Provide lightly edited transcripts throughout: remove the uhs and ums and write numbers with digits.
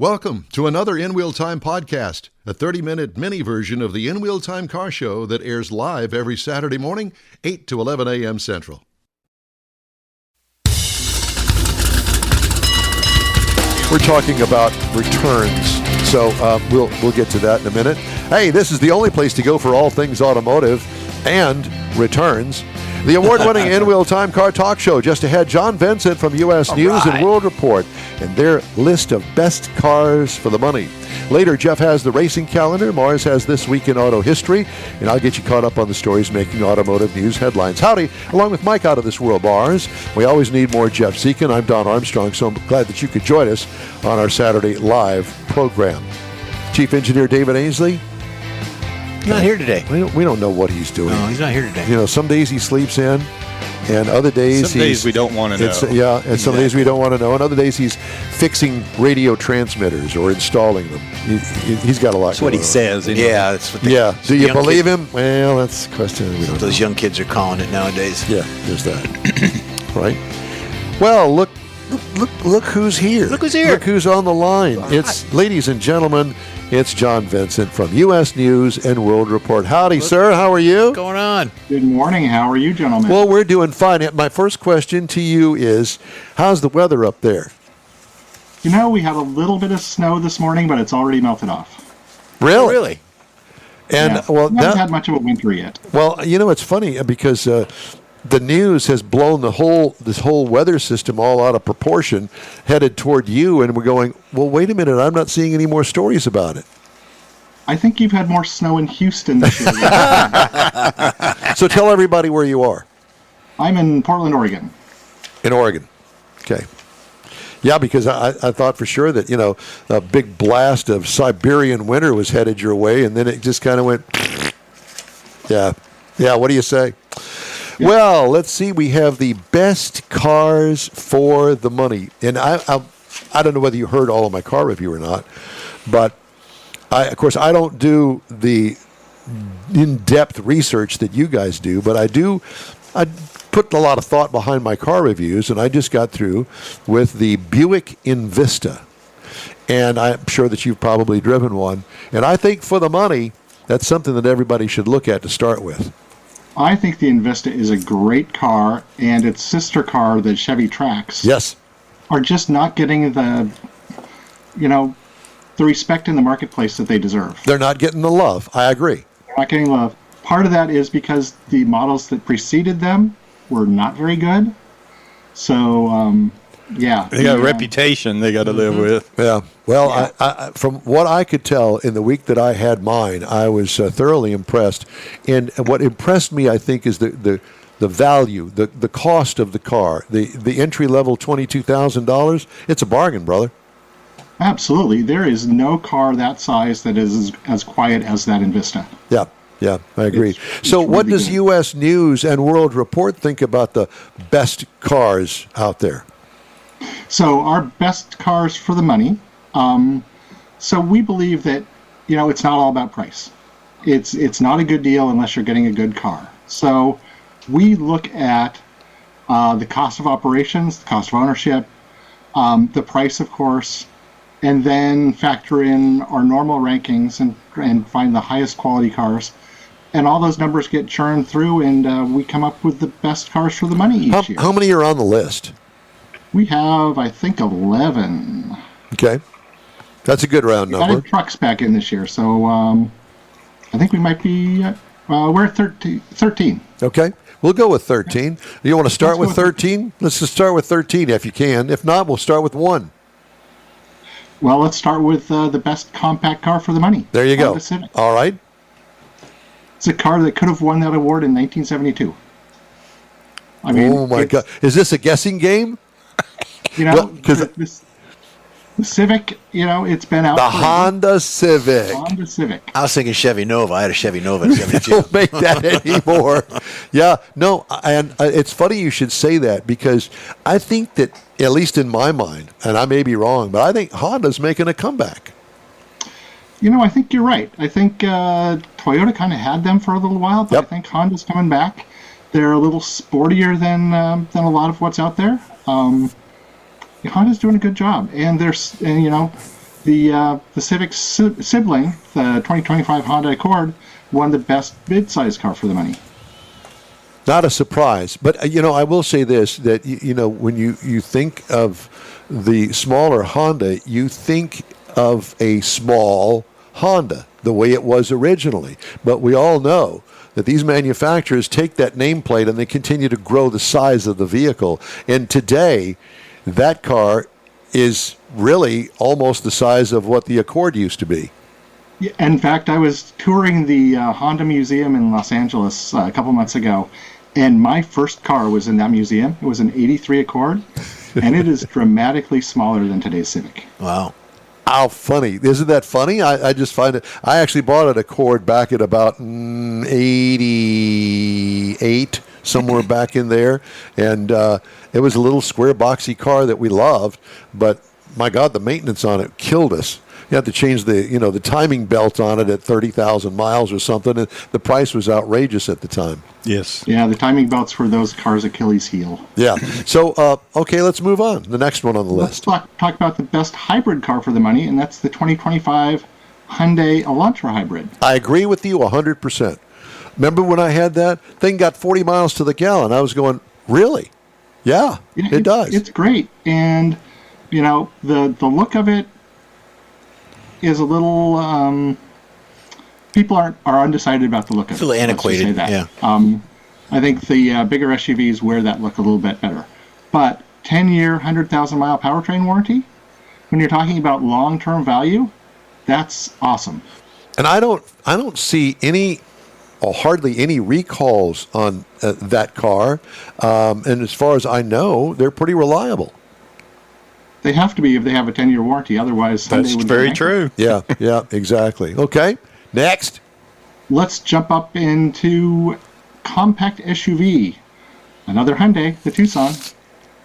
Welcome to another In Wheel Time podcast, a 30-minute mini version of the In Wheel Time car show that airs live every Saturday morning, 8 to 11 a.m. Central. We're talking about returns, so we'll get to that in a minute. Hey, this is the only place to go for all things automotive and returns. The award-winning In Wheel Time Car Talk Show. Just ahead, John Vincent from U.S. News and World Report and their list of best cars for the money. Later, Jeff has the racing calendar. Mars has This Week in Auto History. And I'll get you caught up on the stories making automotive news headlines. Howdy, along with Mike out of This World Mars. We always need more Jeff Zekin. I'm Don Armstrong, so I'm glad that you could join us on our Saturday live program. Chief Engineer David Ainsley. He's not here today. We don't know what he's doing. No, he's not here today. You know, some days he sleeps in, and other days we don't want to know. Yeah, and some days we don't want to know, and other days he's fixing radio transmitters or installing them. He's got a lot. That's what he says. Anyway. Yeah, that's what. Do you believe him? Well, that's a question. We don't know. Those young kids are calling it nowadays. Yeah, there's that. Right. Well, look who's here. Look who's here. Look who's on the line. It's, ladies and gentlemen, it's John Vincent from U.S. News and World Report. Howdy, sir. How are you? What's going on? Good morning. How are you, gentlemen? Well, we're doing fine. My first question to you is, how's the weather up there? You know, we had a little bit of snow this morning, but it's already melted off. Really? Oh, really? And yeah. well, we haven't had much of a winter yet. Well, you know, it's funny because the news has blown this whole weather system all out of proportion, headed toward you, and we're going, well, wait a minute, I'm not seeing any more stories about it. I think you've had more snow in Houston this year. So tell everybody where you are. I'm in Portland, Oregon. In Oregon. Okay. Yeah, because I thought for sure that, you know, a big blast of Siberian winter was headed your way, and then it just kind of went, yeah, what do you say? Yeah. Well, let's see. We have the best cars for the money. And I don't know whether you heard all of my car review or not, but of course, I don't do the in-depth research that you guys do, but I put a lot of thought behind my car reviews, and I just got through with the Buick Invista. And I'm sure that you've probably driven one. And I think for the money, that's something that everybody should look at to start with. I think the Invista is a great car, and its sister car, the Chevy Trax, yes, are just not getting the respect in the marketplace that they deserve. They're not getting the love. I agree. They're not getting love. Part of that is because the models that preceded them were not very good. So, They got a reputation they got to live with. Yeah. Well, I, from what I could tell in the week that I had mine, I was thoroughly impressed. And what impressed me, I think, is the value, the cost of the car. The entry level $22,000. It's a bargain, brother. Absolutely. There is no car that size that is as quiet as that Invista. Yeah, I agree. So what does U.S. News and World Report think about the best cars out there? So our best cars for the money. So we believe that, it's not all about price. It's not a good deal unless you're getting a good car. So we look at the cost of operations, the cost of ownership, the price, of course, and then factor in our normal rankings and find the highest quality cars. And all those numbers get churned through, and we come up with the best cars for the money each year. How many are on the list? We have, I think, 11. Okay. That's a good round number. We added trucks back in this year, so I think we might be, we're at 13. Okay. We'll go with 13. You want to start with 13? Let's just start with 13 if you can. If not, we'll start with 1. Well, let's start with the best compact car for the money. There you go. Honda Civic. All right. It's a car that could have won that award in 1972. I mean, oh my God! Is this a guessing game? The Civic, it's been out. The Honda Civic. Honda Civic. I was thinking Chevy Nova. I had a Chevy Nova in 72. Don't make that anymore. Yeah, no, and it's funny you should say that because I think that, at least in my mind, and I may be wrong, but I think Honda's making a comeback. I think you're right. I think Toyota kind of had them for a little while, but I think Honda's coming back. They're a little sportier than a lot of what's out there. Honda's doing a good job, and The Civic sibling, the 2025 Honda Accord, won the best mid-size car for the money. Not a surprise, but I will say this: that when you think of the smaller Honda, you think of a small Honda, the way it was originally. But we all know that these manufacturers take that nameplate and they continue to grow the size of the vehicle. And today, that car is really almost the size of what the Accord used to be. Yeah, in fact, I was touring the Honda Museum in Los Angeles a couple months ago, and my first car was in that museum. It was an 83 Accord, and it is dramatically smaller than today's Civic. Wow. How funny. Isn't that funny? I just find it. I actually bought an Accord back at about 88, somewhere back in there. And it was a little square boxy car that we loved. But, my God, the maintenance on it killed us. You had to change the timing belt on it at 30,000 miles or something. And the price was outrageous at the time. Yes. Yeah, the timing belts were those cars' Achilles heel. Yeah. So, okay, let's move on. The next one on the list. Let's talk about the best hybrid car for the money, and that's the 2025 Hyundai Elantra Hybrid. I agree with you 100%. Remember when I had that? Thing got 40 miles to the gallon. I was going, really? Yeah, it does. It's great. And, the look of it is a little... people are undecided about the look of it. It's a little antiquated, yeah. I think the bigger SUVs wear that look a little bit better. But 10-year, 100,000-mile powertrain warranty, when you're talking about long-term value, that's awesome. And I don't see any or hardly any recalls on that car. And as far as I know, they're pretty reliable. They have to be if they have a 10-year warranty. Otherwise, that's very true. Yeah, exactly. Okay, next. Let's jump up into compact SUV. Another Hyundai, the Tucson.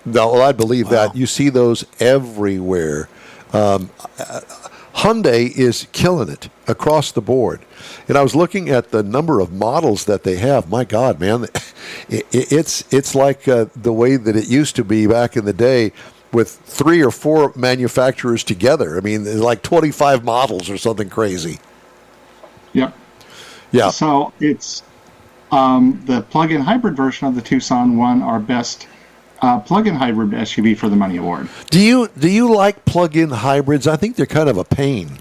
No, well, I believe that. You see those everywhere. Hyundai is killing it across the board. And I was looking at the number of models that they have. My God, man, it's like the way that it used to be back in the day, with 3 or 4 manufacturers together. I mean, there's like 25 models or something crazy. Yep. Yeah. So it's the plug-in hybrid version of the Tucson won our best plug-in hybrid SUV for the money award. Do you like plug-in hybrids? I think they're kind of a pain.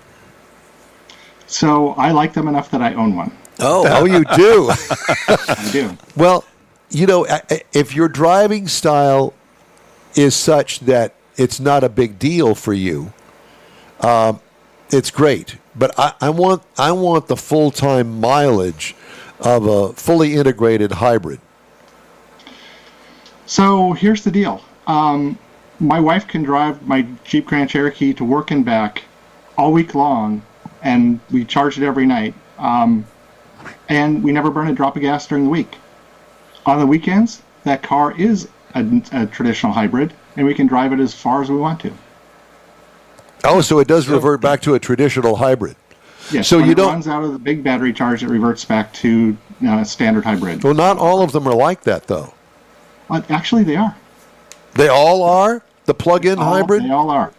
So I like them enough that I own one. Oh, you do? I do. Well, if your driving style is such that it's not a big deal for you, it's great. But I want the full-time mileage of a fully integrated hybrid. So here's the deal. My wife can drive my Jeep Grand Cherokee to work and back all week long, and we charge it every night. And we never burn a drop of gas during the week. On the weekends, that car is a traditional hybrid, and we can drive it as far as we want to. Oh, so it does revert back to a traditional hybrid. Yes, so when you it runs out of the big battery charge, it reverts back to standard hybrid. Well, not all of them are like that, though. Actually, they are. They all are? The plug-in hybrid? They all are.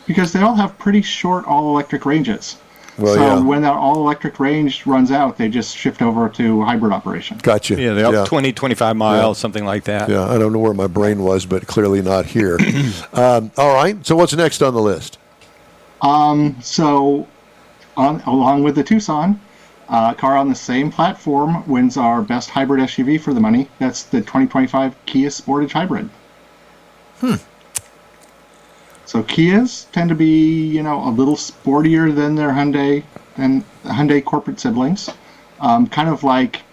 Because they all have pretty short all-electric ranges. Well, so when that all-electric range runs out, they just shift over to hybrid operation. Gotcha. Yeah, they're up 20, 25 miles, something like that. Yeah, I don't know where my brain was, but clearly not here. All right, so what's next on the list? Along with the Tucson, a car on the same platform wins our best hybrid SUV for the money. That's the 2025 Kia Sportage Hybrid. So Kias tend to be, a little sportier than their Hyundai corporate siblings. Kind of like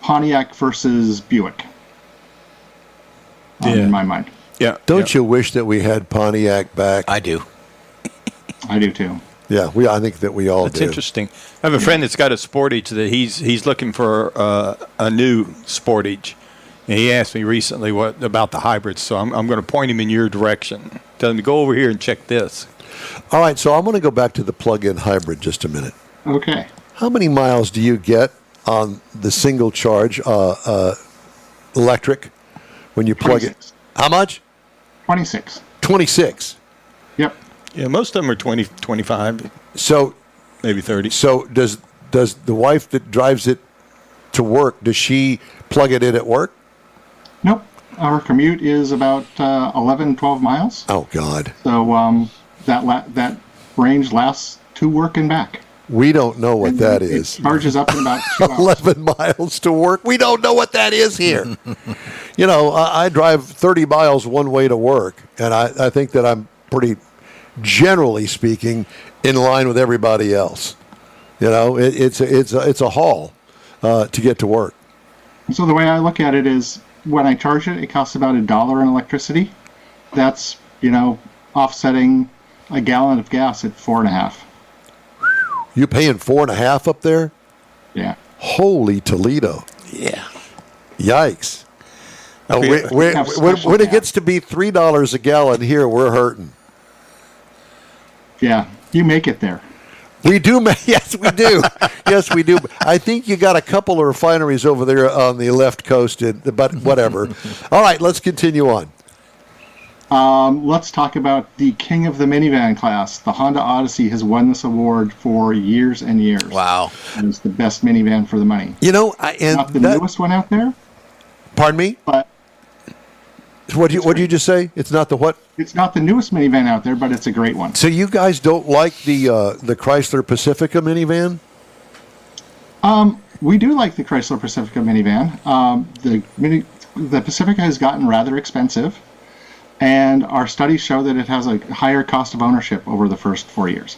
Pontiac versus Buick. In my mind. Yeah. Don't you wish that we had Pontiac back? I do. I do too. Yeah, I think that we all do. That's interesting. I have a friend that's got a Sportage that he's looking for a new Sportage. And he asked me recently about the hybrids, so I'm going to point him in your direction. Tell him to go over here and check this. All right, so I'm going to go back to the plug-in hybrid just a minute. Okay. How many miles do you get on the single charge electric when you plug 26. it? How much? 26. 26. Yep. Yeah, most of them are 20, 25, So, maybe 30. so does the wife that drives it to work, does she plug it in at work? Nope. Our commute is about 11, 12 miles. Oh, God. So that range lasts to work and back. We don't know what that It is. charges up in about 2 hours. 11 miles to work. We don't know what that is here. You know, I drive 30 miles one way to work, and I think that I'm pretty, generally speaking, in line with everybody else. You know, it's a haul to get to work. So the way I look at it is, when I charge it, it costs about $1 in electricity. That's, offsetting a gallon of gas at 4.5. You paying 4.5 up there? Yeah. Holy Toledo! Yeah. Yikes! Okay. When it gets to be $3 a gallon here, we're hurting. Yeah. You make it there. We do, yes, we do. Yes, we do. I think you got a couple of refineries over there on the left coast, but whatever. All right, let's continue on. Let's talk about the king of the minivan class. The Honda Odyssey has won this award for years and years. Wow. It's the best minivan for the money. And Not the newest one out there, pardon me? but What did you just say? It's not the what? it's not the newest minivan out there, but it's a great one. So you guys don't like the Chrysler Pacifica minivan? We do like the Chrysler Pacifica minivan. The Pacifica has gotten rather expensive, and our studies show that it has a higher cost of ownership over the first 4 years.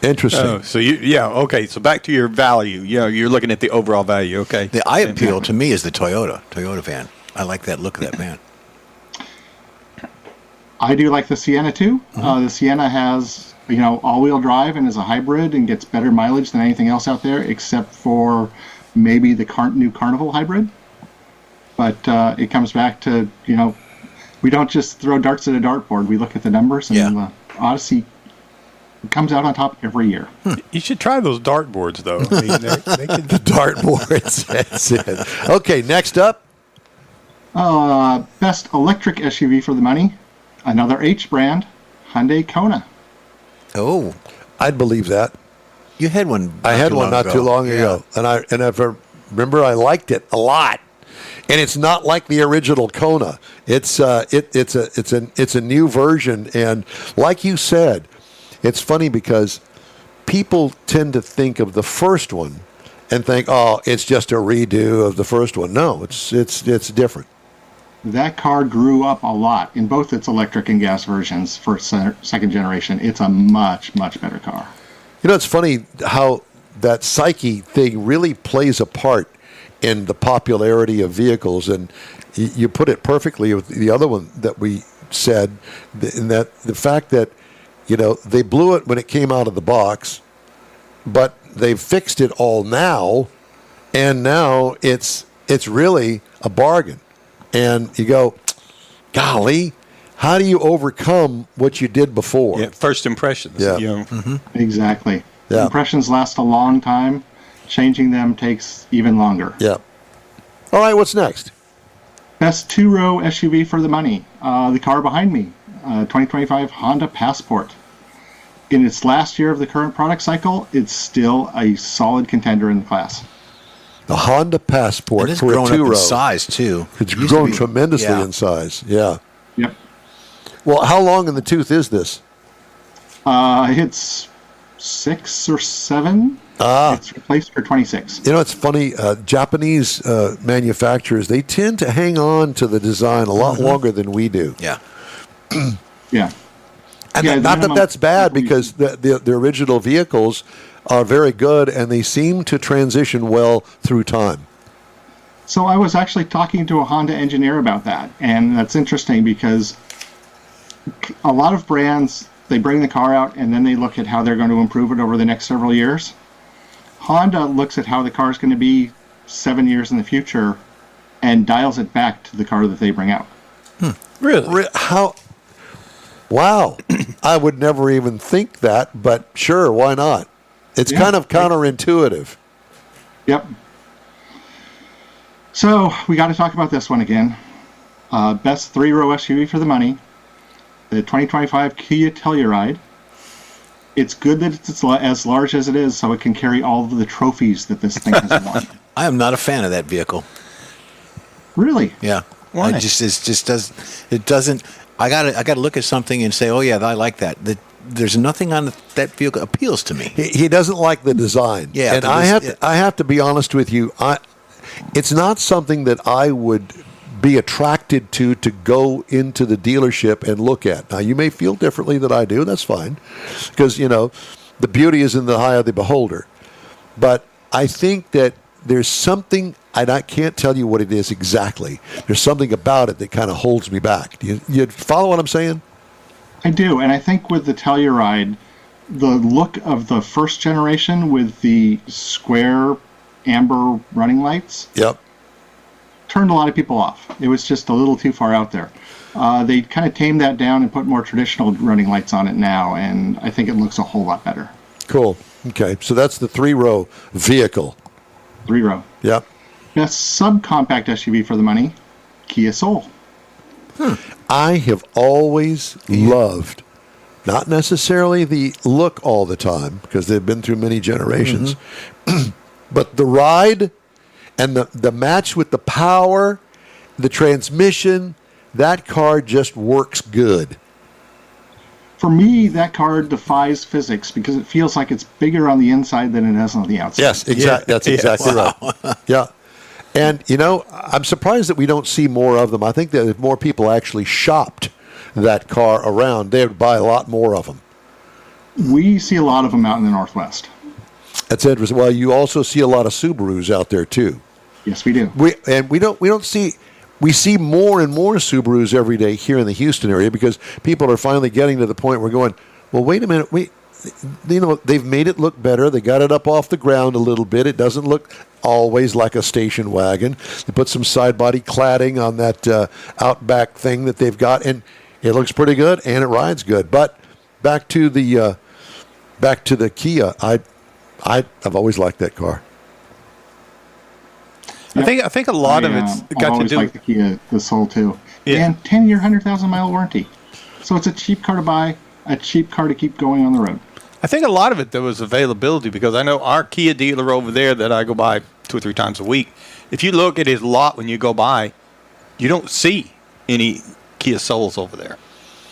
Interesting. Oh, so okay. So back to your value. You're looking at the overall value. Okay. The eye appeal to me is the Toyota van. I like that look of that van. I do like the Sienna too. The Sienna has, all-wheel drive and is a hybrid and gets better mileage than anything else out there, except for maybe the new Carnival hybrid. But it comes back to, we don't just throw darts at a dartboard. We look at the numbers, and the Odyssey comes out on top every year. You should try those dartboards, though. I mean, they can... The dartboards. That's it. Okay, next up. Best electric SUV for the money. Another H brand, Hyundai Kona. Oh, I'd believe that. you had one. I had one not too long ago, and I remember I liked it a lot. And it's not like the original Kona. It's a new version, and like you said, it's funny because people tend to think of the first one and think, oh, it's just a redo of the first one. No, it's different. That car grew up a lot in both its electric and gas versions for second generation. It's a much, much better car. It's funny how that psyche thing really plays a part in the popularity of vehicles, and you put it perfectly with the other one that we said, in that the fact that they blew it when it came out of the box, but they've fixed it all now, and now it's really a bargain. And you go, golly, how do you overcome what you did before? Yeah, first impressions. Yeah. Exactly. Yeah. Impressions last a long time. Changing them takes even longer. Yeah. All right, what's next? Best two-row SUV for the money. The car behind me, 2025 Honda Passport. In its last year of the current product cycle, it's still a solid contender in the class. The Honda Passport It has for a grown up two-row. in size too. It's Used to grown be- tremendously yeah. in size. Yeah. Yep. Well, how long in the tooth is this? It's 6 or 7. It's replaced for 26. It's funny. Japanese manufacturers, they tend to hang on to the design a lot longer than we do. Yeah. Yeah. And Yeah, the not that minimum- that's bad, because the original vehicles are very good, and they seem to transition well through time. So I was actually talking to a Honda engineer about that, and that's interesting because a lot of brands, they bring the car out and then they look at how they're going to improve it over the next several years. Honda looks at how the car is going to be 7 years in the future and dials it back to the car that they bring out. Really? How? Wow. I would never even think that, but sure, why not? It's Yeah. kind of counterintuitive. Yep. So we got to talk about this one again. Best three-row SUV for the money. The 2025 Kia Telluride. It's good that it's as large as it is, so it can carry all of the trophies that this thing has won. I am not a fan of that vehicle. Really? Yeah. Why? It doesn't. I got to look at something and say, oh yeah, I like that. There's nothing on that vehicle appeals to me. He doesn't like the design. Yeah, and I have to be honest with you. It's not something that I would be attracted to go into the dealership and look at. Now, you may feel differently than I do. That's fine, because the beauty is in the eye of the beholder. But I think that there's something, and I can't tell you what it is exactly. There's something about it that kind of holds me back. Do you follow what I'm saying? I do, and I think with the Telluride, the look of the first generation with the square amber running lights, Yep. turned a lot of people off. It was just a little too far out there. They kind of tamed that down and put more traditional running lights on it now, and I think it looks a whole lot better. Cool. Okay, so that's the 3-row vehicle. 3-row. Yep. Best subcompact SUV for the money, Kia Soul. I have always loved, not necessarily the look all the time, because they've been through many generations, but the ride and the match with the power, the transmission, that car just works good. For me, that car defies physics because it feels like it's bigger on the inside than it is on the outside. Yes, exactly. That's exactly right. Yeah. And, I'm surprised that we don't see more of them. I think that if more people actually shopped that car around, they would buy a lot more of them. We see a lot of them out in the Northwest. That's interesting. Well, you also see a lot of Subarus out there, too. Yes, we do. We see more and more Subarus every day here in the Houston area because people are finally getting to the point where going, well, wait a minute, they've made it look better. They got it up off the ground a little bit. It doesn't look always like a station wagon. They put some side body cladding on that Outback thing that they've got, and it looks pretty good and it rides good. But back to the Kia, I've always liked that car. I think a lot of it's got to do. Like the Kia, the Soul too, Yeah. and 10-year, 100,000-mile warranty. So it's a cheap car to buy, a cheap car to keep going on the road. I think a lot of it though is availability because I know our Kia dealer over there that I go by 2 or 3 times a week. If you look at his lot when you go by, you don't see any Kia Souls over there.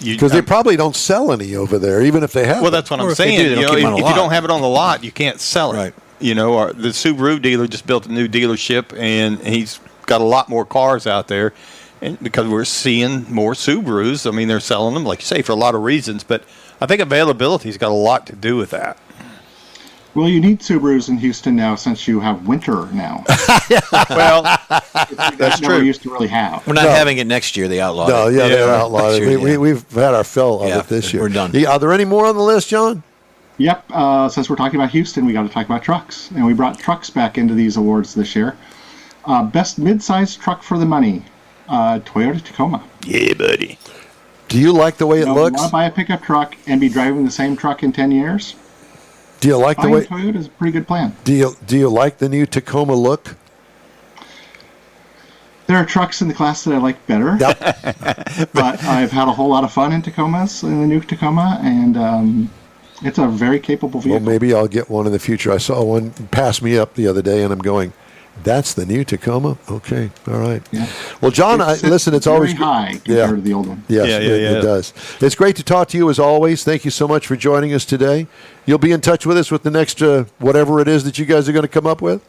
Because they probably don't sell any over there, even if they have. Well, that's what I'm Or if they saying. do, they don't keep 'em on If the you lot. don't have it on the lot, you can't sell it. Right. Or the Subaru dealer just built a new dealership, and he's got a lot more cars out there. And because we're seeing more Subarus, I mean, they're selling them, like you say, for a lot of reasons. But I think availability's got a lot to do with that. Well, you need Subarus in Houston now since you have winter now. Well, That's true. We used to really have. We're not having it next year. They outlawed No, it. yeah, they're Yeah. outlawed. Next year, We've had our fill of Yeah, it this year. we're done. Are there any more on the list, John? Yep. Since we're talking about Houston, we got to talk about trucks, and we brought trucks back into these awards this year. Best mid-sized truck for the money, Toyota Tacoma. yeah, buddy. Do you like the way it You looks? want to buy a pickup truck and be driving the same truck in 10 years? Do you like the Buying way? Toyota is a pretty good plan. Do you like the new Tacoma look? There are trucks in the class that I like better, but I've had a whole lot of fun in Tacomas, in the new Tacoma, and it's a very capable Well, vehicle. maybe I'll get one in the future. I saw one pass me up the other day, and I'm going, "That's the new Tacoma." Okay, all right. Yeah. Well, John, listen. It's always very high compared Yeah. to the old one. Yes, Yeah, it does. It's great to talk to you as always. Thank you so much for joining us today. You'll be in touch with us with the next whatever it is that you guys are going to come up with.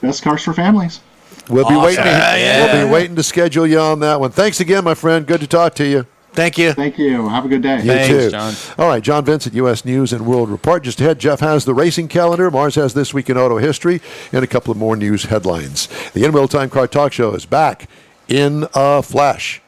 Best cars for families. We'll be waiting. Yeah. We'll be waiting to schedule you on that one. Thanks again, my friend. Good to talk to you. Thank you. Thank you. Have a good day. You Thanks, too. John. All right, John Vincent, U.S. News and World Report. Just ahead, Jeff has the racing calendar. Mars has This Week in Auto History, and a couple of more news headlines. The In Real Time Car Talk Show is back in a flash.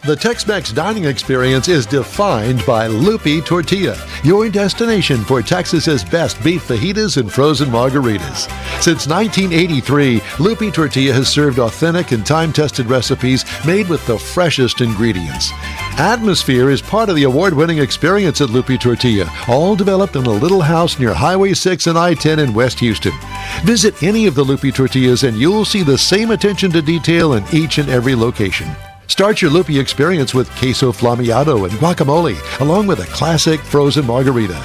The Tex-Mex dining experience is defined by Lupi Tortilla, your destination for Texas's best beef fajitas and frozen margaritas. Since 1983, Lupi Tortilla has served authentic and time-tested recipes made with the freshest ingredients. Atmosphere is part of the award-winning experience at Lupi Tortilla, all developed in a little house near Highway 6 and I-10 in West Houston. Visit any of the Lupi Tortillas and you'll see the same attention to detail in each and every location. Start your Lupi experience with queso flammeado and guacamole, along with a classic frozen margarita.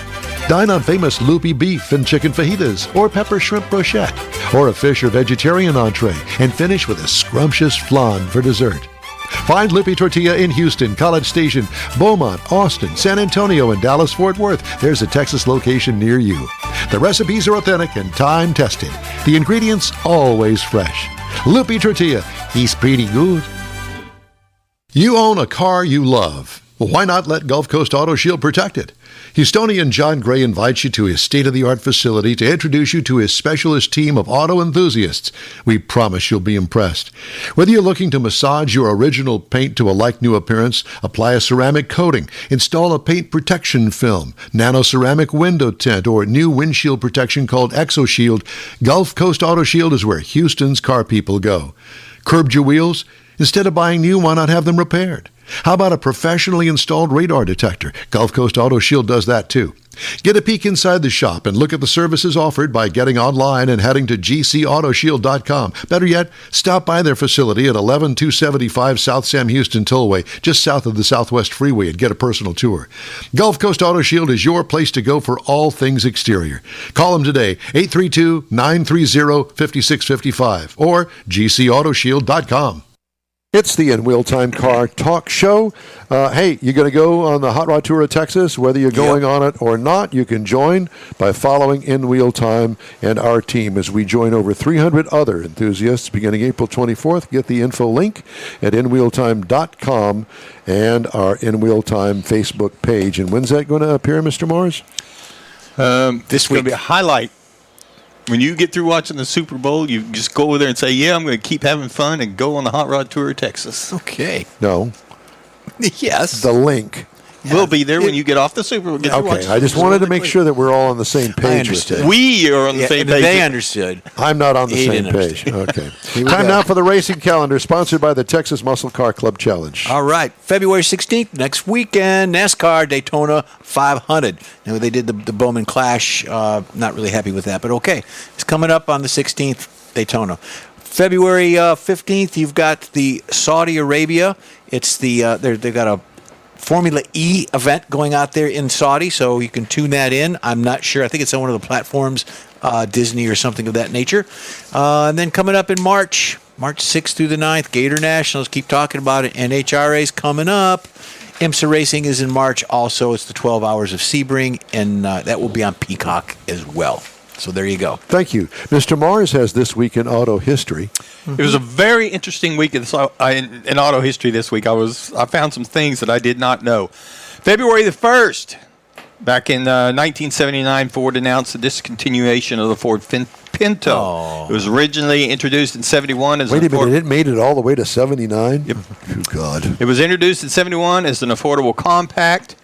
Dine on famous loopy beef and chicken fajitas, or pepper shrimp brochette, or a fish or vegetarian entree, and finish with a scrumptious flan for dessert. Find Loopy Tortilla in Houston, College Station, Beaumont, Austin, San Antonio, and Dallas-Fort Worth. There's a Texas location near you. The recipes are authentic and time-tested. The ingredients always fresh. Loopy Tortilla, he's pretty good. You own a car you love. Well, why not let Gulf Coast Auto Shield protect it? Houstonian John Gray invites you to his state-of-the-art facility to introduce you to his specialist team of auto enthusiasts. We promise you'll be impressed. Whether you're looking to massage your original paint to a like-new appearance, apply a ceramic coating, install a paint protection film, nano-ceramic window tint, or new windshield protection called ExoShield, Gulf Coast Auto Shield is where Houston's car people go. Curbed your wheels? Instead of buying new, why not have them repaired? How about a professionally installed radar detector? Gulf Coast Auto Shield does that too. Get a peek inside the shop and look at the services offered by getting online and heading to gcautoshield.com. Better yet, stop by their facility at 11275 South Sam Houston Tollway, just south of the Southwest Freeway, and get a personal tour. Gulf Coast Auto Shield is your place to go for all things exterior. Call them today, 832-930-5655 or gcautoshield.com. It's the In Wheel Time Car Talk Show. Hey, you're going to go on the Hot Rod Tour of Texas? Whether you're going on it or not, you can join by following In Wheel Time and our team as we join over 300 other enthusiasts beginning April 24th. Get the info link at inwheeltime.com and our In Wheel Time Facebook page. And when's that going to appear, Mr. Morris? This week. Going to be a highlight. When you get through watching the Super Bowl, you just go over there and say, yeah, I'm going to keep having fun and go on the Hot Rod Tour of Texas. Okay. No. Yes. The link. Yeah. We'll be there when you get off the Super Bowl. Okay, I just wanted to make sure that we're all on the same page. I understood. We are on the same page. They understood. I'm not on the same page. Okay. Time now for the racing calendar, sponsored by the Texas Muscle Car Club Challenge. All right. February 16th, next weekend, NASCAR Daytona 500. Now, they did the Bowman Clash. Not really happy with that, but okay. It's coming up on the 16th, Daytona. February 15th, you've got the Saudi Arabia. It's they've got a Formula E event going out there in Saudi, so you can tune that in. I'm not sure. I think it's on one of the platforms, Disney or something of that nature. And then coming up in March 6th through the 9th, Gator Nationals. Keep talking about it. NHRA's coming up. IMSA Racing is in March. Also, it's the 12 Hours of Sebring, and that will be on Peacock as well. So there you go. Thank you. Mr. Mars has This Week in Auto History. It was a very interesting week in auto history this week. I found some things that I did not know. February the 1st, back in 1979, Ford announced the discontinuation of the Ford Pinto. Oh. It was originally introduced in 71 as Wait a minute, it made it all the way to 79? Yep. Oh, God. It was introduced in 71 as an affordable compact.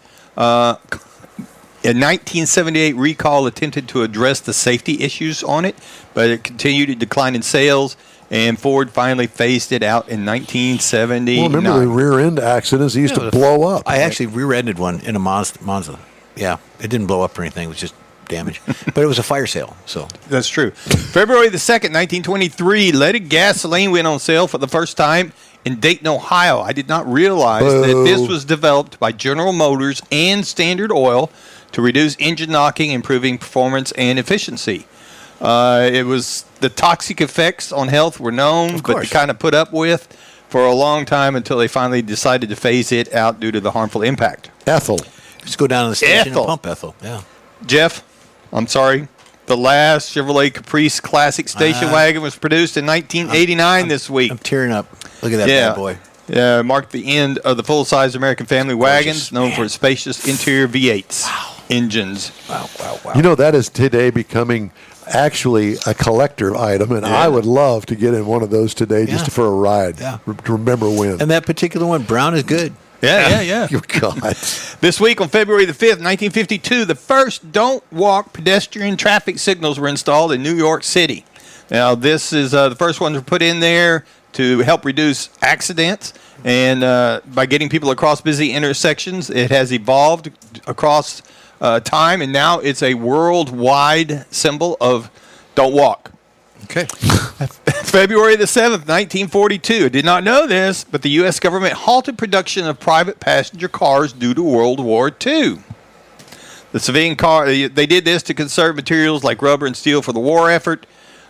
A 1978 recall attempted to address the safety issues on it, but it continued to decline in sales, and Ford finally phased it out in 1979. Well, remember the rear end accidents? They used to blow up. I actually rear-ended one in a Monza. Yeah, it didn't blow up or anything. It was just damage. But it was a fire sale. So that's true. February the 2nd, 1923, leaded gasoline went on sale for the first time in Dayton, Ohio. I did not realize that this was developed by General Motors and Standard Oil to reduce engine knocking, improving performance and efficiency. It was the toxic effects on health were known, but they kind of put up with for a long time until they finally decided to phase it out due to the harmful impact. Ethyl. Just go down to the station and pump ethyl. Yeah. Jeff, I'm sorry. The last Chevrolet Caprice Classic station wagon was produced in 1989 this week. I'm tearing up. Look at that bad boy. Yeah, marked the end of the full-size American family wagons, known for its spacious interior V8s engines. Wow. You know, that is today becoming actually a collector item, and I would love to get in one of those today just for a ride. Yeah. To remember when. And that particular one, brown, is good. Yeah. Oh, God. This week on February the 5th, 1952, the first don't walk pedestrian traffic signals were installed in New York City. Now, this is the first ones were put in there to help reduce accidents, and by getting people across busy intersections, it has evolved across time, and now it's a worldwide symbol of don't walk. Okay. February the 7th, 1942. I did not know this, but the U.S. government halted production of private passenger cars due to World War II. The civilian car, they did this to conserve materials like rubber and steel for the war effort.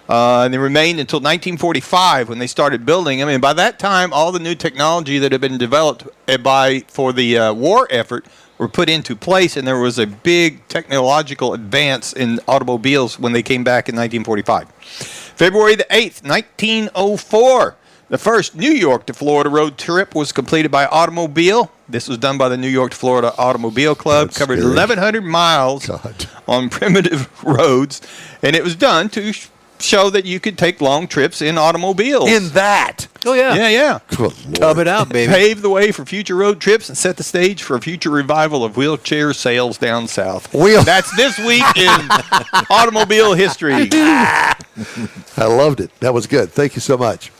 And they remained until 1945 when they started building them. And by that time, all the new technology that had been developed for the war effort were put into place, and there was a big technological advance in automobiles when they came back in 1945. February the 8th, 1904, the first New York to Florida road trip was completed by automobile. This was done by the New York to Florida Automobile Club. That's covered scary. 1,100 miles on primitive roads, and it was done to show that you could take long trips in automobiles. In that. Oh, yeah. Yeah. Good Tub Lord. it out, baby. Paved the way for future road trips and set the stage for a future revival of wheelchair sales down south. That's this week in automobile history. I loved it. That was good. Thank you so much.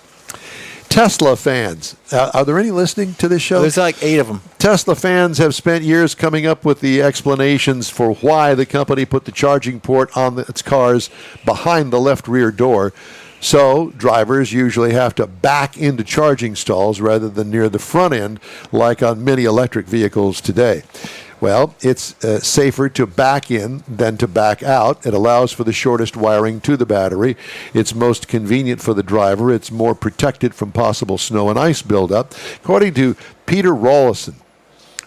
Tesla fans. Are there any listening to this show? There's like 8 of them. Tesla fans have spent years coming up with the explanations for why the company put the charging port on its cars behind the left rear door. So drivers usually have to back into charging stalls rather than near the front end, like on many electric vehicles today. Well, it's safer to back in than to back out. It allows for the shortest wiring to the battery. It's most convenient for the driver. It's more protected from possible snow and ice buildup. According to Peter Rawlinson,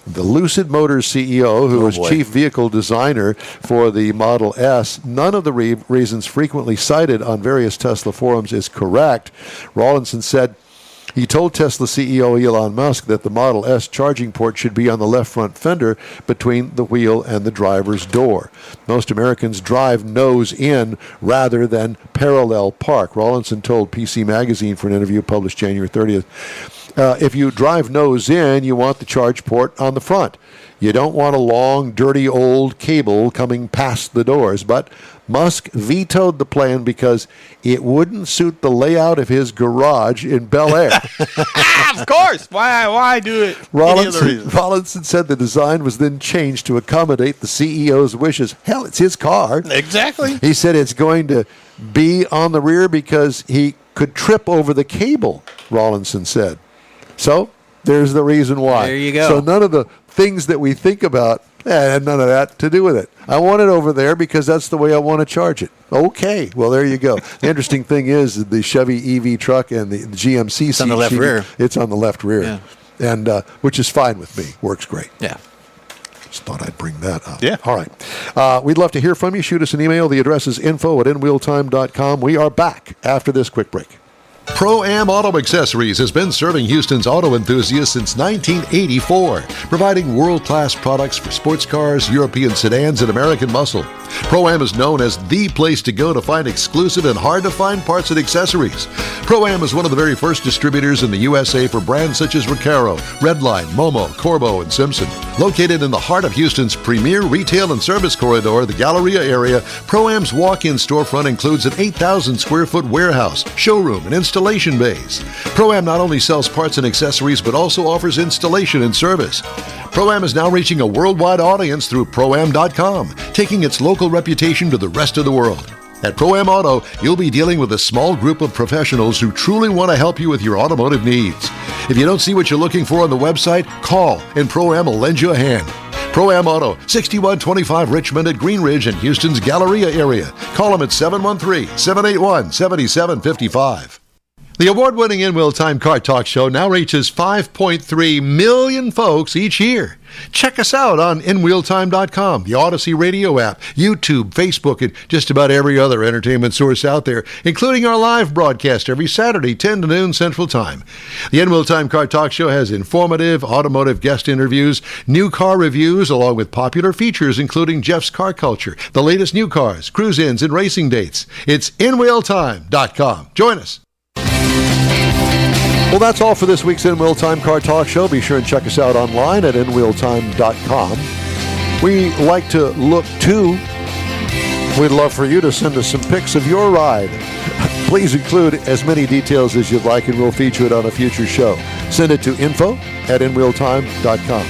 the Lucid Motors CEO, who was chief vehicle designer for the Model S, none of the reasons frequently cited on various Tesla forums is correct. Rawlinson said, he told Tesla CEO Elon Musk that the Model S charging port should be on the left front fender between the wheel and the driver's door. Most Americans drive nose in rather than parallel park. Rawlinson told PC Magazine for an interview published January 30th. If you drive nose in, you want the charge port on the front. You don't want a long, dirty old cable coming past the doors. But Musk vetoed the plan because it wouldn't suit the layout of his garage in Bel Air. Of course. Why do it? Rawlinson said the design was then changed to accommodate the CEO's wishes. Hell, it's his car. Exactly. He said it's going to be on the rear because he could trip over the cable, Rawlinson said. So there's the reason why. There you go. So none of the things that we think about had none of that to do with it. I want it over there because that's the way I want to charge it. Okay, well, there you go. The interesting thing is the Chevy EV truck and the GMC It's on the left rear. It's on the left rear, Yeah. and which is fine with me. Works great. Yeah. Just thought I'd bring that up. Yeah. All right. We'd love to hear from you. Shoot us an email. The address is info@inwheeltime.com. We are back after this quick break. Pro-Am Auto Accessories has been serving Houston's auto enthusiasts since 1984, providing world-class products for sports cars, European sedans, and American muscle. Pro-Am is known as the place to go to find exclusive and hard-to-find parts and accessories. Pro-Am is one of the very first distributors in the USA for brands such as Recaro, Redline, Momo, Corbo, and Simpson. Located in the heart of Houston's premier retail and service corridor, the Galleria area, Pro-Am's walk-in storefront includes an 8,000-square-foot warehouse, showroom, and installation bays. Pro-Am not only sells parts and accessories, but also offers installation and service. Pro-Am is now reaching a worldwide audience through Pro-Am.com, taking its local reputation to the rest of the world. At Pro-Am Auto, you'll be dealing with a small group of professionals who truly want to help you with your automotive needs. If you don't see what you're looking for on the website, call and Pro-Am will lend you a hand. Pro-Am Auto, 6125 Richmond at Green Ridge in Houston's Galleria area. Call them at 713-781-7755. The award-winning In-Wheel Time Car Talk Show now reaches 5.3 million folks each year. Check us out on InWheelTime.com, the Odyssey radio app, YouTube, Facebook, and just about every other entertainment source out there, including our live broadcast every Saturday, 10 to noon Central Time. The In-Wheel Time Car Talk Show has informative automotive guest interviews, new car reviews, along with popular features including Jeff's Car Culture, the latest new cars, cruise-ins, and racing dates. It's InWheelTime.com. Join us. Well, that's all for this week's In-Wheel Time Car Talk Show. Be sure and check us out online at inwheeltime.com. We like to look too. We'd love for you to send us some pics of your ride. Please include as many details as you'd like, and we'll feature it on a future show. Send it to info@inwheeltime.com.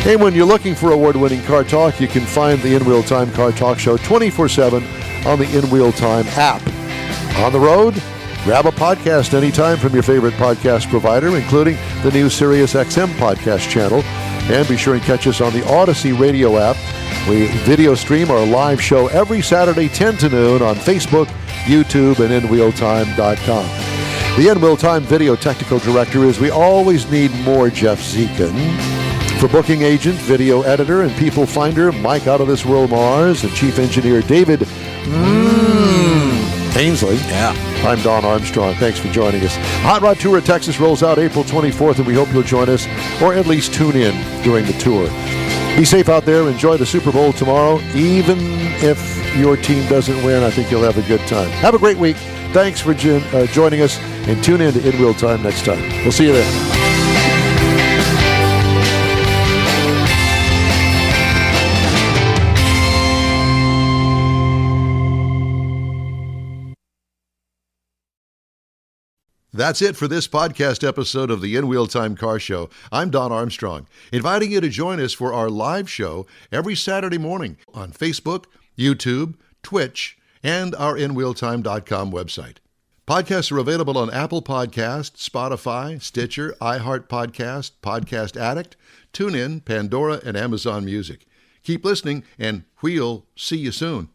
And when you're looking for award-winning car talk, you can find the In-Wheel Time Car Talk Show 24/7 on the In-Wheel Time app. On the road, grab a podcast anytime from your favorite podcast provider, including the new SiriusXM podcast channel. And be sure and catch us on the Odyssey radio app. We video stream our live show every Saturday 10 to noon on Facebook, YouTube, and InWheelTime.com. The In Wheel Time video technical director is we always need more Jeff Zekin. For booking agent, video editor, and people finder, Mike Out of This World Mars, and chief engineer David Ainsley. Yeah. I'm Don Armstrong. Thanks for joining us. Hot Rod Tour of Texas rolls out April 24th, and we hope you'll join us, or at least tune in during the tour. Be safe out there. Enjoy the Super Bowl tomorrow. Even if your team doesn't win, I think you'll have a good time. Have a great week. Thanks for joining us, and tune in to In Wheel Time next time. We'll see you then. That's it for this podcast episode of the In Wheel Time Car Show. I'm Don Armstrong, inviting you to join us for our live show every Saturday morning on Facebook, YouTube, Twitch, and our InWheelTime.com website. Podcasts are available on Apple Podcasts, Spotify, Stitcher, iHeart Podcast, Podcast Addict, TuneIn, Pandora, and Amazon Music. Keep listening, and we'll see you soon.